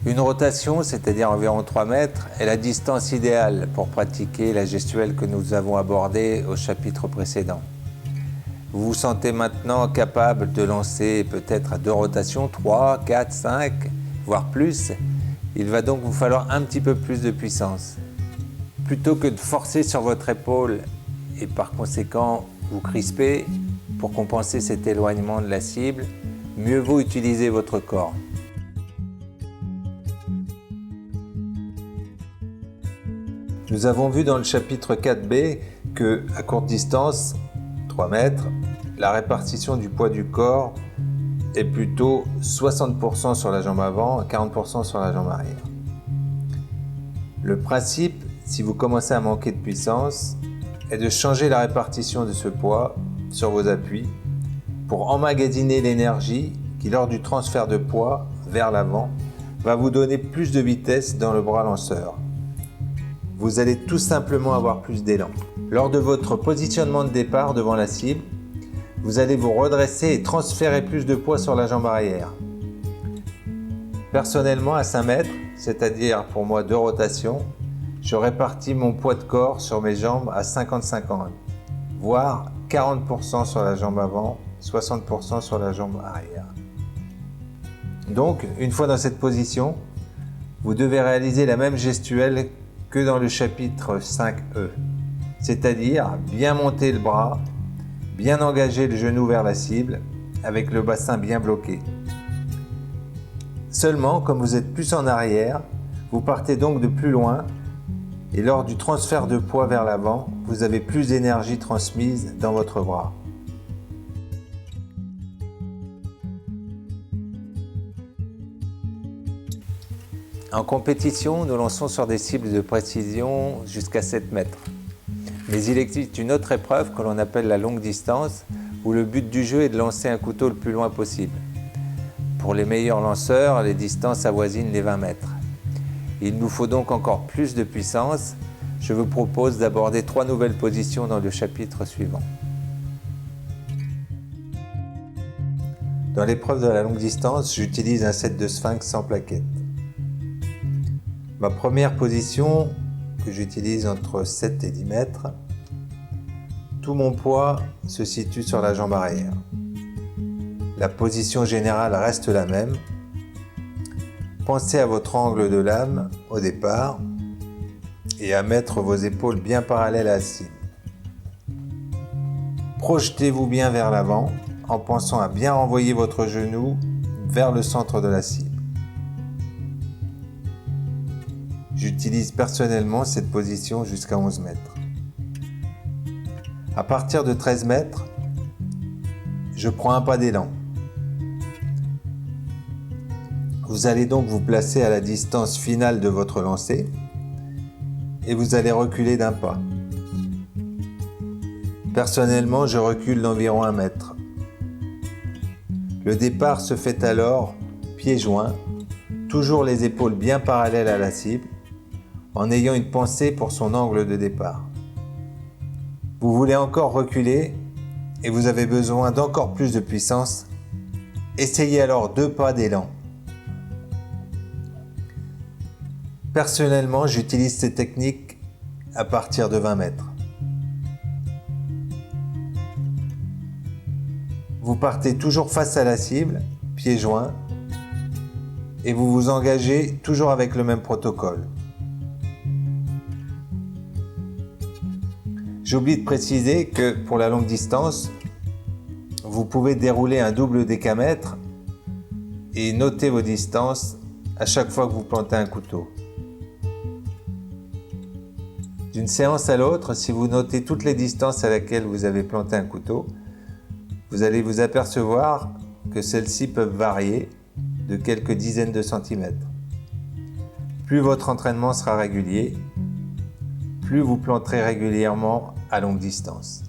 Une rotation, c'est-à-dire environ 3 mètres, est la distance idéale pour pratiquer la gestuelle que nous avons abordée au chapitre précédent. Vous vous sentez maintenant capable de lancer peut-être à 2 rotations, 3, 4, 5, voire plus. Il va donc vous falloir un petit peu plus de puissance. Plutôt que de forcer sur votre épaule et par conséquent vous crisper pour compenser cet éloignement de la cible, mieux vaut utiliser votre corps. Nous avons vu dans le chapitre 4b que, à courte distance, 3 mètres, la répartition du poids du corps est plutôt 60% sur la jambe avant et 40% sur la jambe arrière. Le principe, si vous commencez à manquer de puissance, est de changer la répartition de ce poids sur vos appuis pour emmagasiner l'énergie qui, lors du transfert de poids vers l'avant, va vous donner plus de vitesse dans le bras lanceur. Vous allez tout simplement avoir plus d'élan. Lors de votre positionnement de départ devant la cible, vous allez vous redresser et transférer plus de poids sur la jambe arrière. Personnellement, à 5 mètres, c'est-à-dire pour moi 2 rotations, je répartis mon poids de corps sur mes jambes à 50-50, voire 40% sur la jambe avant, 60% sur la jambe arrière. Donc, une fois dans cette position, vous devez réaliser la même gestuelle que dans le chapitre 5e, c'est-à-dire bien monter le bras, bien engager le genou vers la cible, avec le bassin bien bloqué. Seulement, comme vous êtes plus en arrière, vous partez donc de plus loin, et lors du transfert de poids vers l'avant, vous avez plus d'énergie transmise dans votre bras. En compétition, nous lançons sur des cibles de précision jusqu'à 7 mètres. Mais il existe une autre épreuve que l'on appelle la longue distance, où le but du jeu est de lancer un couteau le plus loin possible. Pour les meilleurs lanceurs, les distances avoisinent les 20 mètres. Il nous faut donc encore plus de puissance. Je vous propose d'aborder 3 nouvelles positions dans le chapitre suivant. Dans l'épreuve de la longue distance, j'utilise un set de sphinx sans plaquettes. Ma première position, que j'utilise entre 7 et 10 mètres, tout mon poids se situe sur la jambe arrière. La position générale reste la même. Pensez à votre angle de lame au départ et à mettre vos épaules bien parallèles à la cible. Projetez-vous bien vers l'avant en pensant à bien renvoyer votre genou vers le centre de la cible. J'utilise personnellement cette position jusqu'à 11 mètres. À partir de 13 mètres, je prends un pas d'élan. Vous allez donc vous placer à la distance finale de votre lancer et vous allez reculer d'un pas. Personnellement, je recule d'environ 1 mètre. Le départ se fait alors pieds joints, toujours les épaules bien parallèles à la cible, en ayant une pensée pour son angle de départ. Vous voulez encore reculer et vous avez besoin d'encore plus de puissance. Essayez alors 2 pas d'élan. Personnellement, j'utilise ces techniques à partir de 20 mètres. Vous partez toujours face à la cible, pieds joints, et vous vous engagez toujours avec le même protocole. J'oublie de préciser que pour la longue distance, vous pouvez dérouler un double décamètre et noter vos distances à chaque fois que vous plantez un couteau. D'une séance à l'autre, si vous notez toutes les distances à laquelle vous avez planté un couteau, vous allez vous apercevoir que celles-ci peuvent varier de quelques dizaines de centimètres. Plus votre entraînement sera régulier, plus vous planterez régulièrement à longue distance.